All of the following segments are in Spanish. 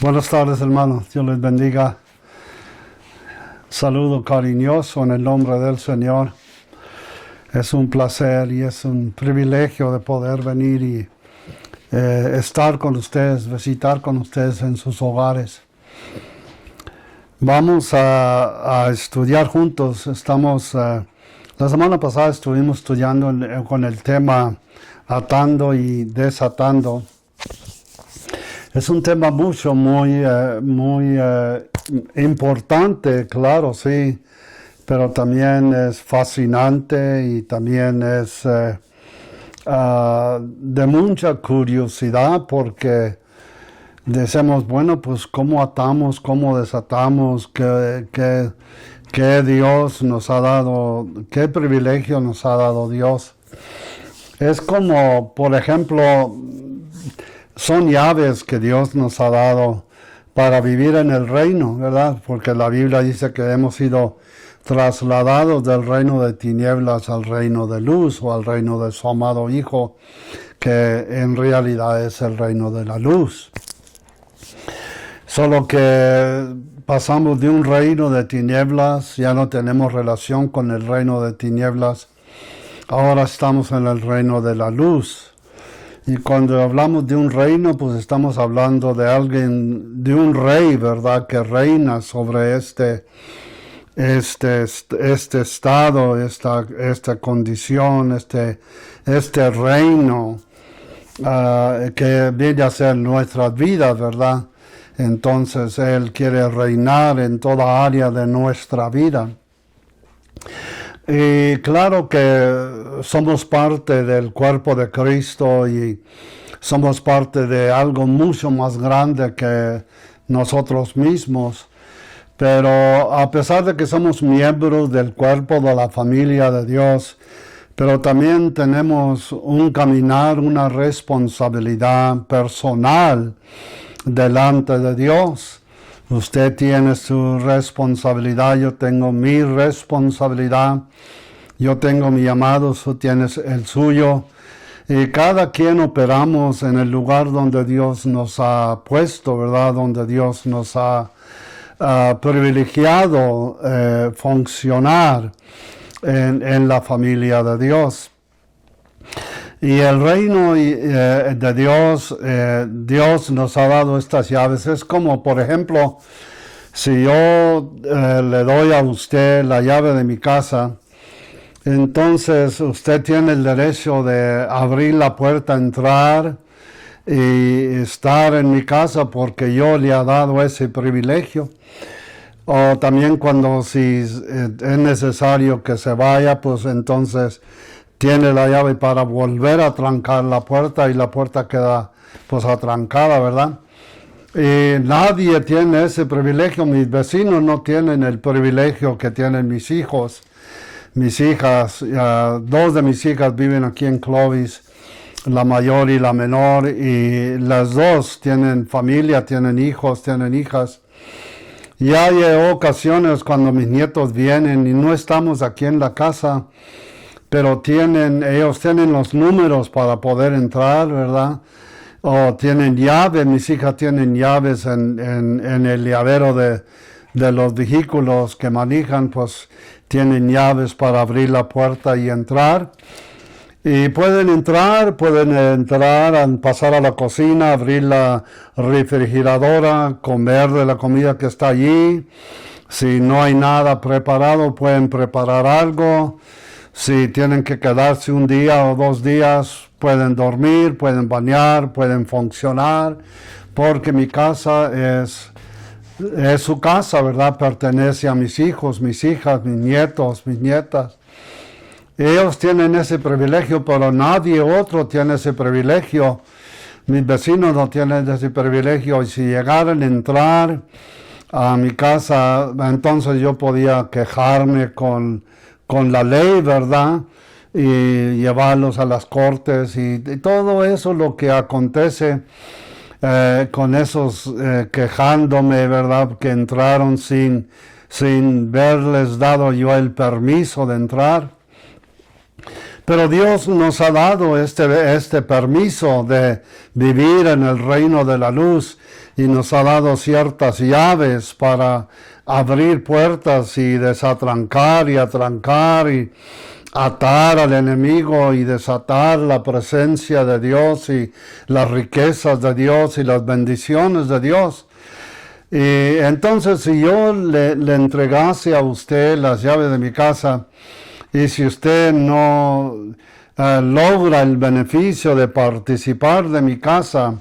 Buenas tardes, hermanos. Dios les bendiga. Saludo cariñoso en el nombre del Señor. Es un placer y es un privilegio de poder venir y estar con ustedes, visitar con ustedes en sus hogares. Vamos a estudiar juntos. La semana pasada estuvimos estudiando con el tema atando y desatando. Es un tema muy importante, claro, sí, pero también es fascinante y también es de mucha curiosidad porque decimos, bueno, pues cómo atamos, cómo desatamos, qué Dios nos ha dado, qué privilegio nos ha dado Dios. Es como, por ejemplo, son llaves que Dios nos ha dado para vivir en el reino, ¿verdad? Porque la Biblia dice que hemos sido trasladados del reino de tinieblas al reino de luz o al reino de su amado Hijo, que en realidad es el reino de la luz. Solo que pasamos de un reino de tinieblas, ya no tenemos relación con el reino de tinieblas, ahora estamos en el reino de la luz. Y cuando hablamos de un reino, pues estamos hablando de alguien, de un rey, ¿verdad? Que reina sobre este estado, esta condición, este reino que viene a ser nuestras vidas, ¿verdad? Entonces Él quiere reinar en toda área de nuestra vida. Y claro que somos parte del cuerpo de Cristo y somos parte de algo mucho más grande que nosotros mismos. Pero a pesar de que somos miembros del cuerpo de la familia de Dios, pero también tenemos un caminar, una responsabilidad personal delante de Dios. Usted tiene su responsabilidad, yo tengo mi responsabilidad, yo tengo mi llamado, tú tienes el suyo. Y cada quien operamos en el lugar donde Dios nos ha puesto, ¿verdad? Donde Dios nos ha privilegiado funcionar en la familia de Dios. Y el reino de Dios, Dios nos ha dado estas llaves. Es como, por ejemplo, si yo le doy a usted la llave de mi casa, entonces usted tiene el derecho de abrir la puerta, entrar y estar en mi casa porque yo le he dado ese privilegio. O también cuando si es necesario que se vaya, pues entonces tiene la llave para volver a trancar la puerta y la puerta queda pues atrancada, ¿verdad? Y nadie tiene ese privilegio, mis vecinos no tienen el privilegio que tienen mis hijos. Mis hijas, dos de mis hijas viven aquí en Clovis, la mayor y la menor, y las dos tienen familia, tienen hijos, tienen hijas. Y hay ocasiones cuando mis nietos vienen y no estamos aquí en la casa, pero ellos tienen los números para poder entrar, ¿verdad? O tienen llaves, mis hijas tienen llaves en el llavero de los vehículos que manejan, pues tienen llaves para abrir la puerta y entrar. Y pueden entrar, pasar a la cocina, abrir la refrigeradora, comer de la comida que está allí. Si no hay nada preparado, pueden preparar algo. Si tienen que quedarse un día o 2 días, pueden dormir, pueden bañar, pueden funcionar, porque mi casa es su casa, ¿verdad? Pertenece a mis hijos, mis hijas, mis nietos, mis nietas. Ellos tienen ese privilegio, pero nadie otro tiene ese privilegio. Mis vecinos no tienen ese privilegio. Y si llegaran a entrar a mi casa, entonces yo podía quejarme con la ley, ¿verdad? Y llevarlos a las cortes y todo eso lo que acontece con esos quejándome, ¿verdad? Que entraron sin verles dado yo el permiso de entrar. Pero Dios nos ha dado este permiso de vivir en el reino de la luz y nos ha dado ciertas llaves para abrir puertas y desatrancar y atrancar y atar al enemigo y desatar la presencia de Dios y las riquezas de Dios y las bendiciones de Dios. Y entonces, si yo le entregase a usted las llaves de mi casa, y si usted no logra el beneficio de participar de mi casa,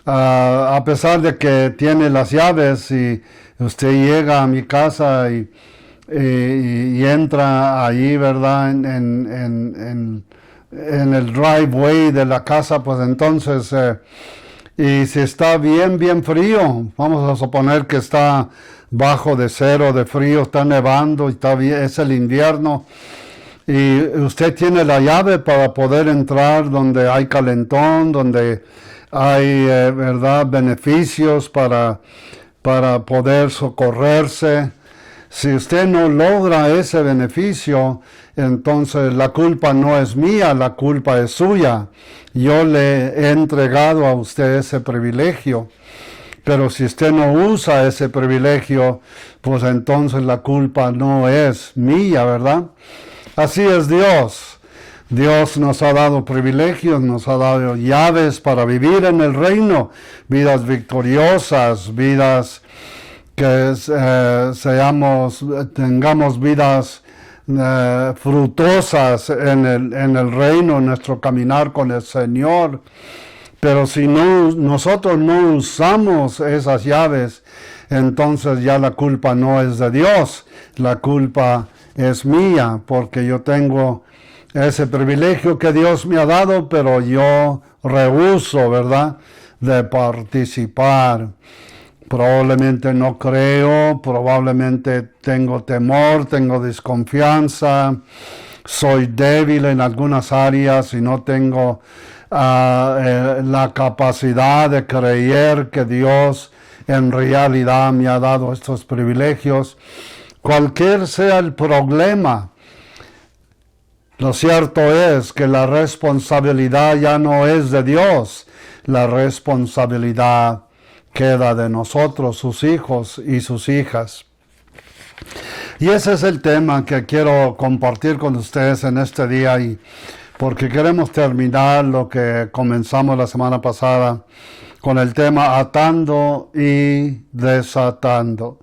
a pesar de que tiene las llaves y usted llega a mi casa y entra ahí, ¿verdad? En el driveway de la casa, pues entonces, y si está bien frío, vamos a suponer que está bajo de 0 de frío, está nevando, está bien, es el invierno, y usted tiene la llave para poder entrar donde hay calentón, donde hay, ¿verdad?, beneficios para poder socorrerse. Si usted no logra ese beneficio, entonces la culpa no es mía, la culpa es suya. Yo le he entregado a usted ese privilegio. Pero si usted no usa ese privilegio, pues entonces la culpa no es mía, ¿verdad? Así es Dios. Dios nos ha dado privilegios, nos ha dado llaves para vivir en el reino, vidas victoriosas, vidas que tengamos vidas frutosas en el reino, en nuestro caminar con el Señor. Pero si nosotros no usamos esas llaves, entonces ya la culpa no es de Dios, la culpa es mía, porque yo tengo ese privilegio que Dios me ha dado, pero yo rehúso, ¿verdad?, de participar. Probablemente no creo, probablemente tengo temor, tengo desconfianza, soy débil en algunas áreas y no tengo la capacidad de creer que Dios en realidad me ha dado estos privilegios. Cualquier sea el problema, lo cierto es que la responsabilidad ya no es de Dios, la responsabilidad queda de nosotros, sus hijos y sus hijas. Y ese es el tema que quiero compartir con ustedes en este día, y porque queremos terminar lo que comenzamos la semana pasada con el tema atando y desatando.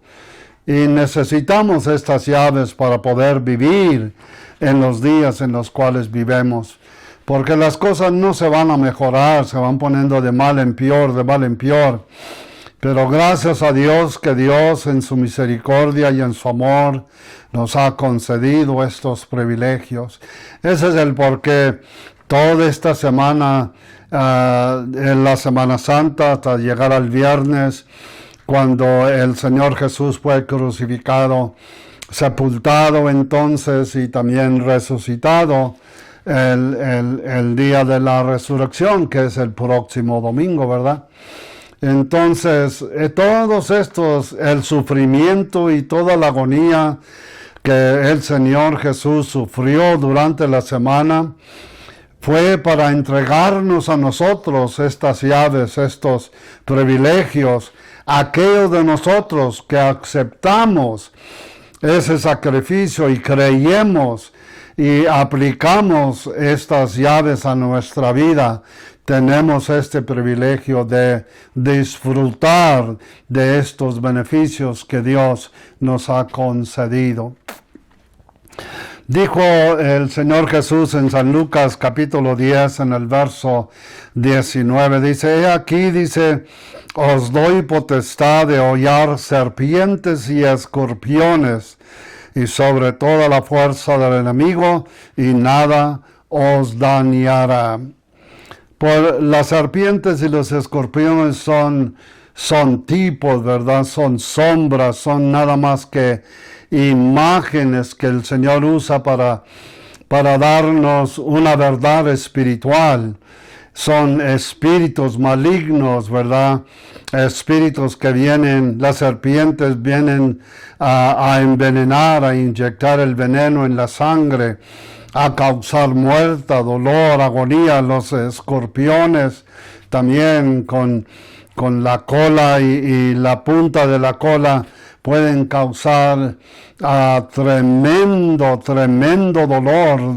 Y necesitamos estas llaves para poder vivir en los días en los cuales vivimos, porque las cosas no se van a mejorar, se van poniendo de mal en peor, de mal en peor. Pero gracias a Dios que Dios en su misericordia y en su amor nos ha concedido estos privilegios. Ese es el porqué toda esta semana, en la Semana Santa, hasta llegar al viernes, cuando el Señor Jesús fue crucificado, sepultado entonces y también resucitado el día de la resurrección, que es el próximo domingo, ¿verdad? Entonces, todos estos, el sufrimiento y toda la agonía que el Señor Jesús sufrió durante la semana, fue para entregarnos a nosotros estas llaves, estos privilegios, aquellos de nosotros que aceptamos ese sacrificio y creemos y aplicamos estas llaves a nuestra vida. Tenemos este privilegio de disfrutar de estos beneficios que Dios nos ha concedido. Dijo el Señor Jesús en San Lucas capítulo 10 en el verso 19, dice, he aquí, dice, os doy potestad de hollar serpientes y escorpiones y sobre toda la fuerza del enemigo, y nada os dañará. Por las serpientes y los escorpiones son tipos, ¿verdad? Son sombras, son nada más que imágenes que el Señor usa para darnos una verdad espiritual. Son espíritus malignos, ¿verdad? Espíritus que vienen, las serpientes vienen a envenenar, a inyectar el veneno en la sangre. a causar muerte, dolor, agonía. Los escorpiones también con la cola y la punta de la cola pueden causar tremendo dolor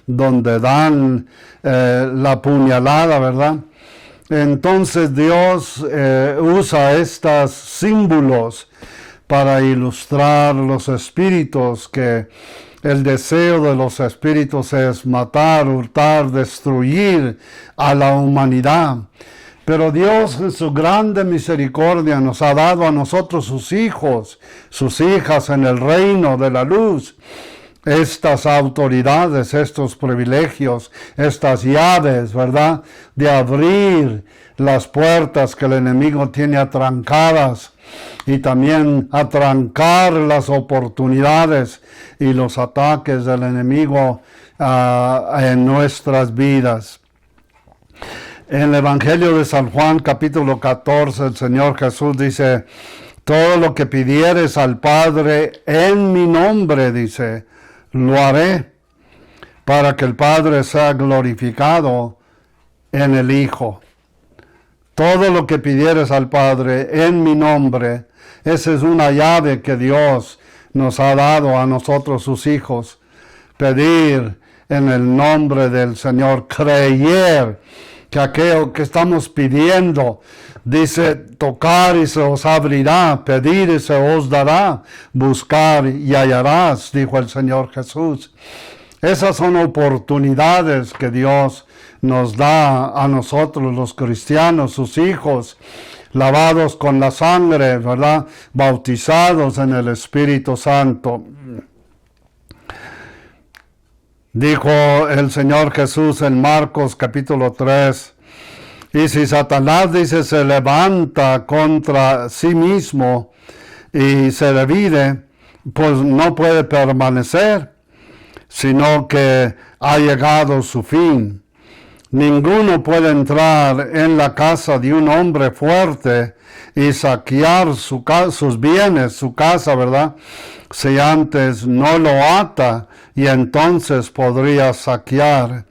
donde dan la puñalada, ¿verdad? Entonces Dios usa estos símbolos para ilustrar los espíritus, que el deseo de los espíritus es matar, hurtar, destruir a la humanidad. Pero Dios en su grande misericordia nos ha dado a nosotros sus hijos, sus hijas en el reino de la luz, estas autoridades, estos privilegios, estas llaves, ¿verdad? De abrir las puertas que el enemigo tiene atrancadas y también atrancar las oportunidades y los ataques del enemigo en nuestras vidas. En el Evangelio de San Juan, capítulo 14, el Señor Jesús dice: todo lo que pidieres al Padre en mi nombre, dice, lo haré, para que el Padre sea glorificado en el Hijo. Todo lo que pidieres al Padre en mi nombre, esa es una llave que Dios nos ha dado a nosotros, sus hijos. Pedir en el nombre del Señor, creer que aquello que estamos pidiendo, dice, tocar y se os abrirá, pedir y se os dará, buscar y hallarás, dijo el Señor Jesús. Esas son oportunidades que Dios nos da a nosotros los cristianos, sus hijos, lavados con la sangre, ¿verdad? Bautizados en el Espíritu Santo. Dijo el Señor Jesús en Marcos capítulo 3, y si Satanás, dice, se levanta contra sí mismo y se divide, pues no puede permanecer, sino que ha llegado su fin. Ninguno puede entrar en la casa de un hombre fuerte y saquear sus bienes, su casa, ¿verdad? Si antes no lo ata, y entonces podría saquear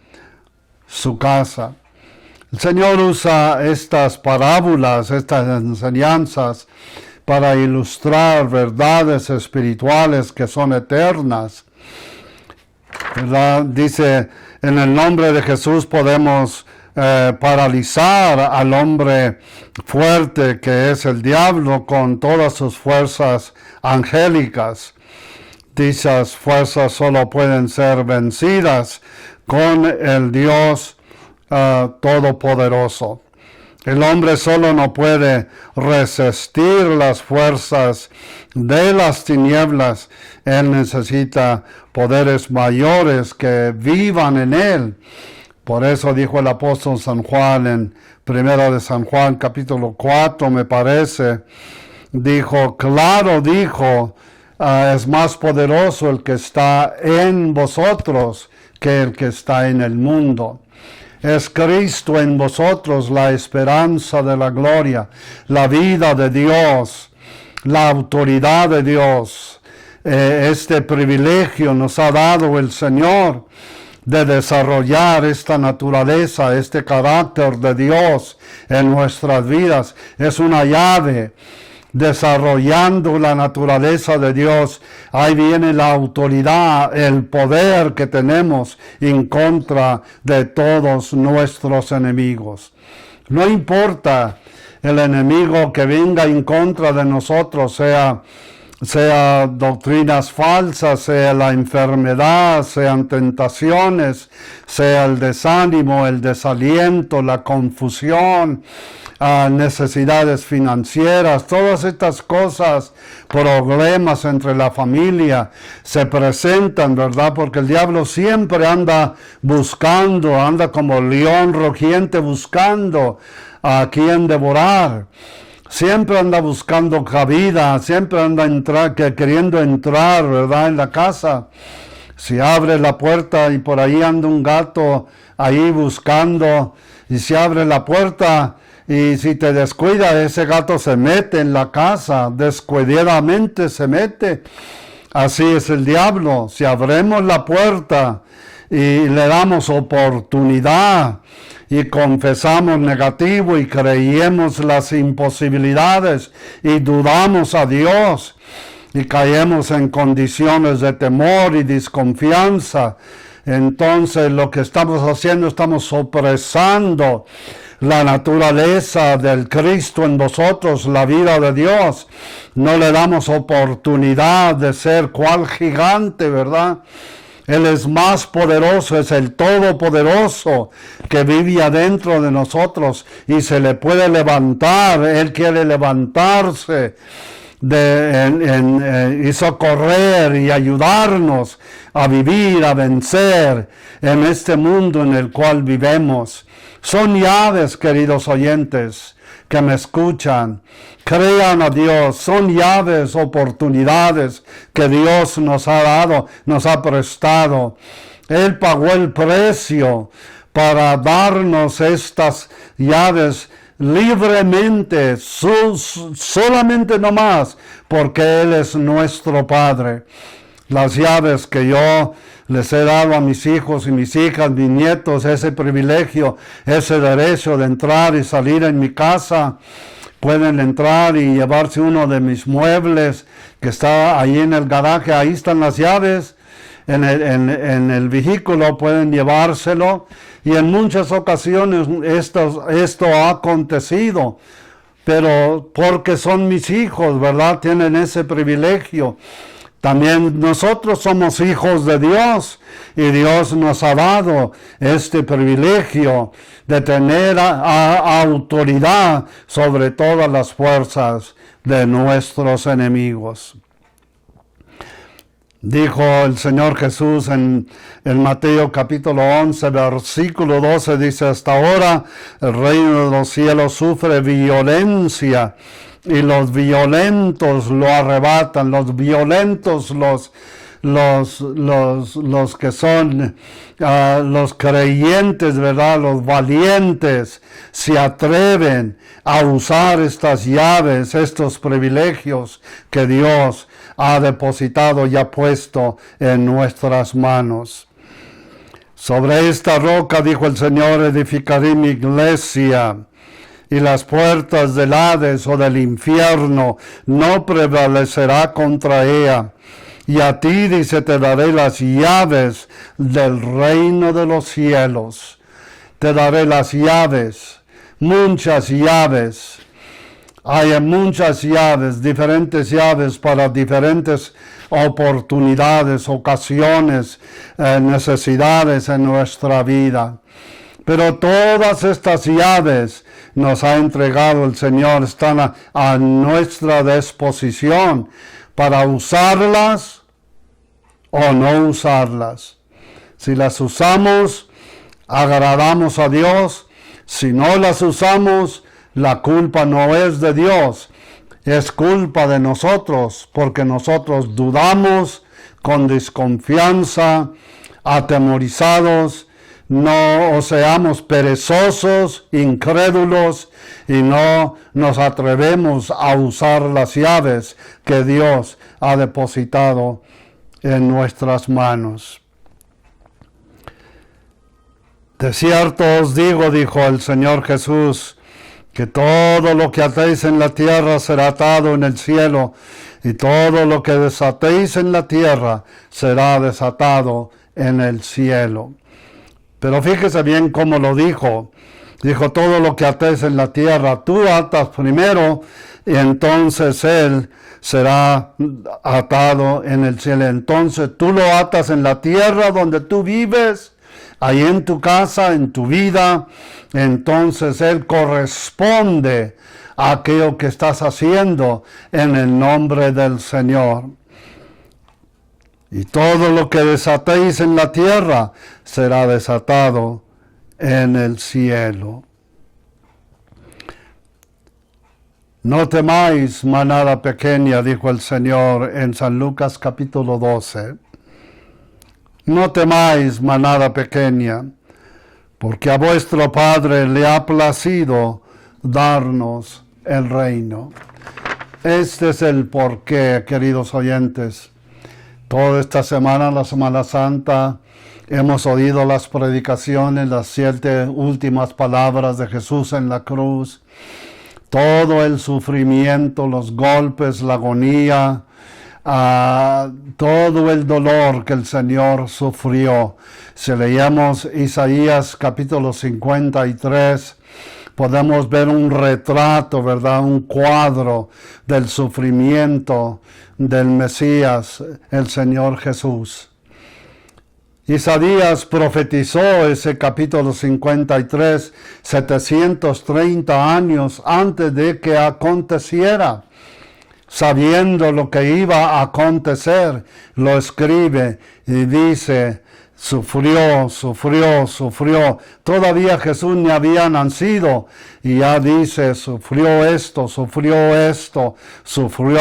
su casa. El Señor usa estas parábolas, estas enseñanzas, para ilustrar verdades espirituales que son eternas, ¿verdad? Dice, en el nombre de Jesús podemos paralizar al hombre fuerte que es el diablo con todas sus fuerzas angélicas. Dichas fuerzas solo pueden ser vencidas con el Dios Todopoderoso. El hombre solo no puede resistir las fuerzas de las tinieblas. Él necesita poderes mayores que vivan en él. Por eso dijo el apóstol San Juan en 1 de San Juan, capítulo 4, me parece, dijo, claro, dijo, es más poderoso el que está en vosotros que el que está en el mundo. Es Cristo en vosotros la esperanza de la gloria, la vida de Dios, la autoridad de Dios. Este privilegio nos ha dado el Señor de desarrollar esta naturaleza, este carácter de Dios en nuestras vidas. Es una llave. Desarrollando la naturaleza de Dios, ahí viene la autoridad, el poder que tenemos en contra de todos nuestros enemigos. No importa el enemigo que venga en contra de nosotros, sea doctrinas falsas, sea la enfermedad, sean tentaciones, sea el desánimo, el desaliento, la confusión, necesidades financieras, todas estas cosas, problemas entre la familia, se presentan, ¿verdad? Porque el diablo siempre anda buscando, anda como león rugiente buscando a quien devorar. Siempre anda buscando cabida, siempre anda queriendo entrar, ¿verdad? En la casa. Si abre la puerta y por ahí anda un gato ahí buscando, y si abre la puerta y si te descuida, ese gato se mete en la casa, descuidadamente se mete. Así es el diablo. Si abrimos la puerta y le damos oportunidad y confesamos negativo y creemos las imposibilidades y dudamos a Dios y caemos en condiciones de temor y desconfianza, entonces lo que estamos haciendo, estamos sopresando la naturaleza del Cristo en nosotros, la vida de Dios. No le damos oportunidad de ser cual gigante, ¿verdad? Él es más poderoso, es el Todopoderoso que vive adentro de nosotros y se le puede levantar. Él quiere levantarse y socorrer y ayudarnos a vivir, a vencer en este mundo en el cual vivimos. Son llaves, queridos oyentes, que me escuchan. Crean a Dios, son llaves, oportunidades que Dios nos ha dado, nos ha prestado. Él pagó el precio para darnos estas llaves libremente, solamente nomás, porque Él es nuestro Padre. Las llaves que yo les he dado a mis hijos y mis hijas, mis nietos, ese privilegio, ese derecho de entrar y salir en mi casa. Pueden entrar y llevarse uno de mis muebles que está ahí en el garaje, ahí están las llaves. En el vehículo pueden llevárselo, y en muchas ocasiones esto ha acontecido, pero porque son mis hijos, ¿verdad? Tienen ese privilegio. También nosotros somos hijos de Dios y Dios nos ha dado este privilegio de tener autoridad sobre todas las fuerzas de nuestros enemigos. Dijo el Señor Jesús en Mateo capítulo 11, versículo 12, dice: hasta ahora el reino de los cielos sufre violencia y los violentos lo arrebatan. Los violentos, los que son los creyentes, ¿verdad? Los valientes se atreven a usar estas llaves, estos privilegios que Dios ha depositado y ha puesto en nuestras manos. Sobre esta roca, dijo el Señor, edificaré mi iglesia, y las puertas del Hades o del infierno no prevalecerá contra ella. Y a ti, dice, te daré las llaves del reino de los cielos. Te daré las llaves, muchas llaves. Hay muchas llaves, diferentes llaves para diferentes oportunidades, ocasiones, necesidades en nuestra vida. Pero todas estas llaves nos ha entregado el Señor, están a nuestra disposición para usarlas o no usarlas. Si las usamos, agradamos a Dios. Si no las usamos, la culpa no es de Dios, es culpa de nosotros, porque nosotros dudamos con desconfianza, atemorizados, no seamos perezosos, incrédulos, y no nos atrevemos a usar las llaves que Dios ha depositado en nuestras manos. De cierto os digo, dijo el Señor Jesús, que todo lo que atéis en la tierra será atado en el cielo, y todo lo que desatéis en la tierra será desatado en el cielo. Pero fíjese bien cómo lo dijo. Dijo: todo lo que atéis en la tierra, tú atas primero, y entonces él será atado en el cielo. Entonces tú lo atas en la tierra donde tú vives, ahí en tu casa, en tu vida. Entonces Él corresponde a aquello que estás haciendo en el nombre del Señor. Y todo lo que desatéis en la tierra será desatado en el cielo. No temáis, manada pequeña, dijo el Señor en San Lucas capítulo 12. No temáis, manada pequeña, porque a vuestro Padre le ha placido darnos el reino. Este es el porqué, queridos oyentes. Toda esta semana, la Semana Santa, hemos oído las predicaciones, las 7 últimas palabras de Jesús en la cruz. Todo el sufrimiento, los golpes, la agonía, todo el dolor que el Señor sufrió. Si leíamos Isaías capítulo 53, podemos ver un retrato, ¿verdad? Un cuadro del sufrimiento del Mesías, el Señor Jesús. Isaías profetizó ese capítulo 53, 730 años antes de que aconteciera. Sabiendo lo que iba a acontecer, lo escribe y dice, sufrió. Todavía Jesús ni había nacido y ya dice, sufrió esto, sufrió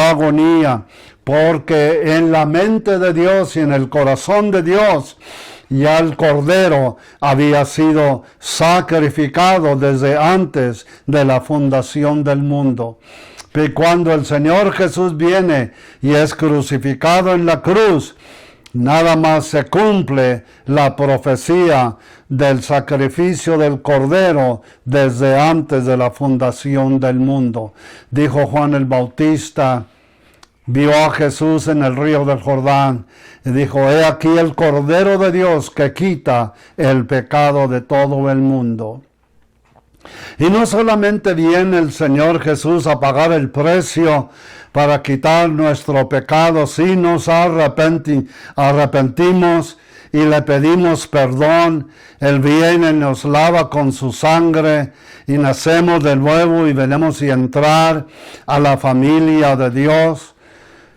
agonía, porque en la mente de Dios y en el corazón de Dios, ya el Cordero había sido sacrificado desde antes de la fundación del mundo. Y cuando el Señor Jesús viene y es crucificado en la cruz, nada más se cumple la profecía del sacrificio del Cordero desde antes de la fundación del mundo. Dijo Juan el Bautista, vio a Jesús en el río del Jordán y dijo, he aquí el Cordero de Dios que quita el pecado de todo el mundo. Y no solamente viene el Señor Jesús a pagar el precio para quitar nuestro pecado, si nos arrepentimos y le pedimos perdón, Él viene y nos lava con su sangre y nacemos de nuevo y venimos y entrar a la familia de Dios,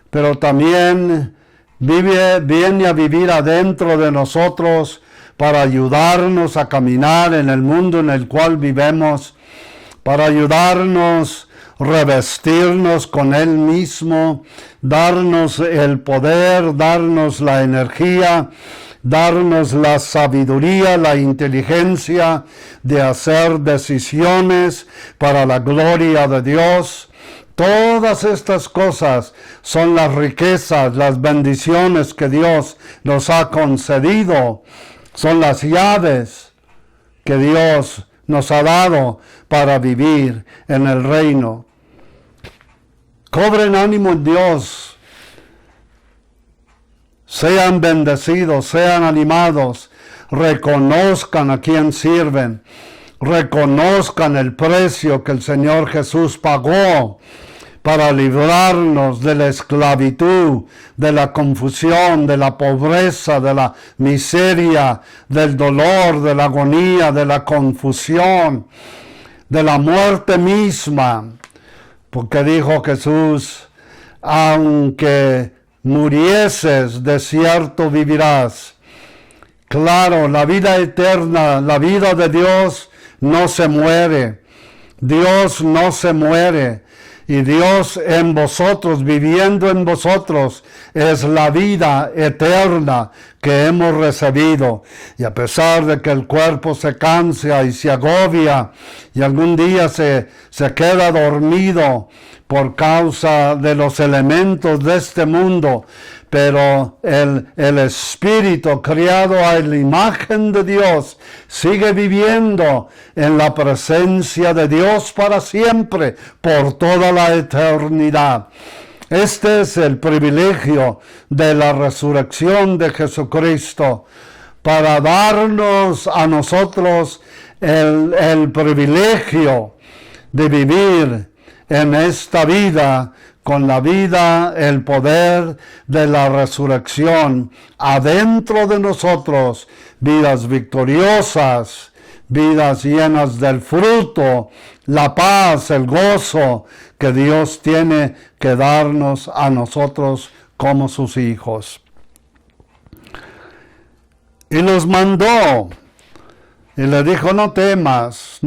pero también viene a vivir adentro de nosotros para ayudarnos a caminar en el mundo en el cual vivimos, para ayudarnos a revestirnos con Él mismo, darnos el poder, darnos la energía, darnos la sabiduría, la inteligencia de hacer decisiones para la gloria de Dios. Todas estas cosas son las riquezas, las bendiciones que Dios nos ha concedido. Son las llaves que Dios nos ha dado para vivir en el reino. Cobren ánimo en Dios. Sean bendecidos, sean animados. Reconozcan a quien sirven. Reconozcan el precio que el Señor Jesús pagó para librarnos de la esclavitud, de la confusión, de la pobreza, de la miseria, del dolor, de la agonía, de la confusión, de la muerte misma. Porque dijo Jesús, aunque murieses, de cierto vivirás. Claro, la vida eterna, la vida de Dios no se muere. Dios no se muere. Y Dios en vosotros, viviendo en vosotros, es la vida eterna que hemos recibido. Y a pesar de que el cuerpo se cansa y se agobia, y algún día se queda dormido por causa de los elementos de este mundo, pero el Espíritu creado a la imagen de Dios sigue viviendo en la presencia de Dios para siempre, por toda la eternidad. Este es el privilegio de la resurrección de Jesucristo, para darnos a nosotros el privilegio de vivir en esta vida, con la vida, el poder de la resurrección adentro de nosotros, vidas victoriosas, vidas llenas del fruto, la paz, el gozo que Dios tiene que darnos a nosotros como sus hijos. Y los mandó, y le dijo, no temas,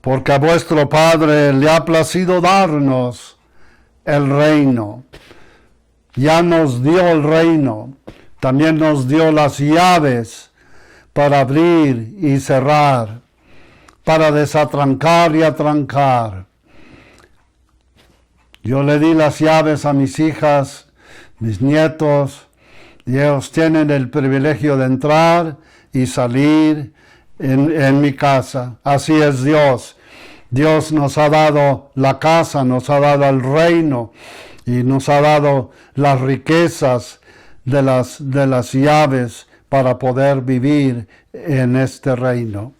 porque a vuestro Padre le ha placido darnos el reino. Ya nos dio el reino, también nos dio las llaves para abrir y cerrar, para desatrancar y atrancar. Yo le di las llaves a mis hijas mis nietos, y ellos tienen el privilegio de entrar y salir en mi casa. Así es Dios. Dios nos ha dado la casa, nos ha dado el reino y nos ha dado las riquezas de las llaves para poder vivir en este reino.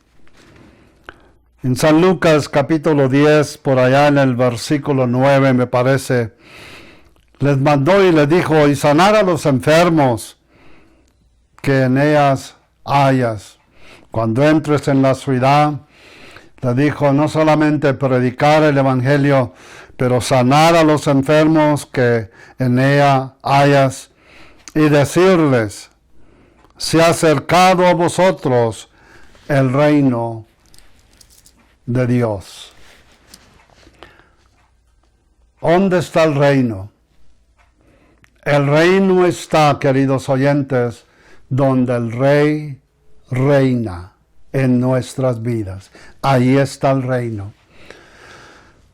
En San Lucas capítulo 10, por allá en el versículo 9 me parece, les mandó y les dijo, y sanar a los enfermos que en ellas hayas. Cuando entres en la ciudad, le dijo no solamente predicar el evangelio, pero sanar a los enfermos que en ella hayas y decirles, se ha acercado a vosotros el reino de Dios. ¿Dónde está el reino? El reino está, queridos oyentes, donde el Rey reina en nuestras vidas. Ahí está el reino.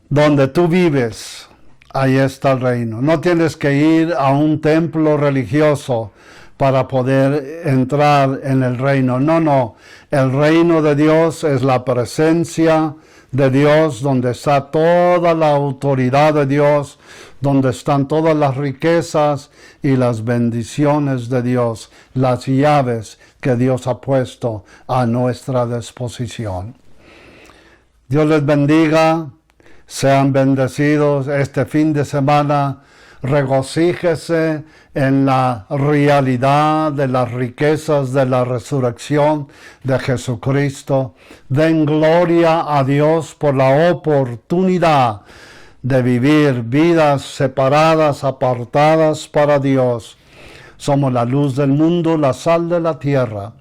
Donde tú vives, ahí está el reino. No tienes que ir a un templo religioso para poder entrar en el reino. No. El reino de Dios es la presencia de Dios, donde está toda la autoridad de Dios, donde están todas las riquezas y las bendiciones de Dios, las llaves que Dios ha puesto a nuestra disposición. Dios les bendiga, sean bendecidos este fin de semana, regocíjese en la realidad de las riquezas de la resurrección de Jesucristo. Den gloria a Dios por la oportunidad de vivir vidas separadas, apartadas para Dios. Somos la luz del mundo, la sal de la tierra.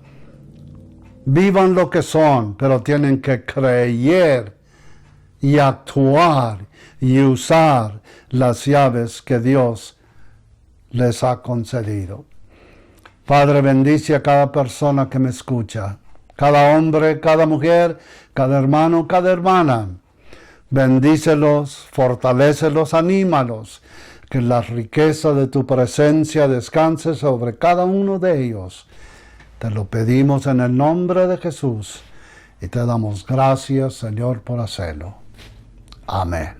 Vivan lo que son, pero tienen que creer y actuar y usar las llaves que Dios les ha concedido. Padre, bendice a cada persona que me escucha, cada hombre, cada mujer, cada hermano, cada hermana. Bendícelos, fortalécelos, anímalos, que la riqueza de tu presencia descanse sobre cada uno de ellos. Te lo pedimos en el nombre de Jesús y te damos gracias, Señor, por hacerlo. Amén.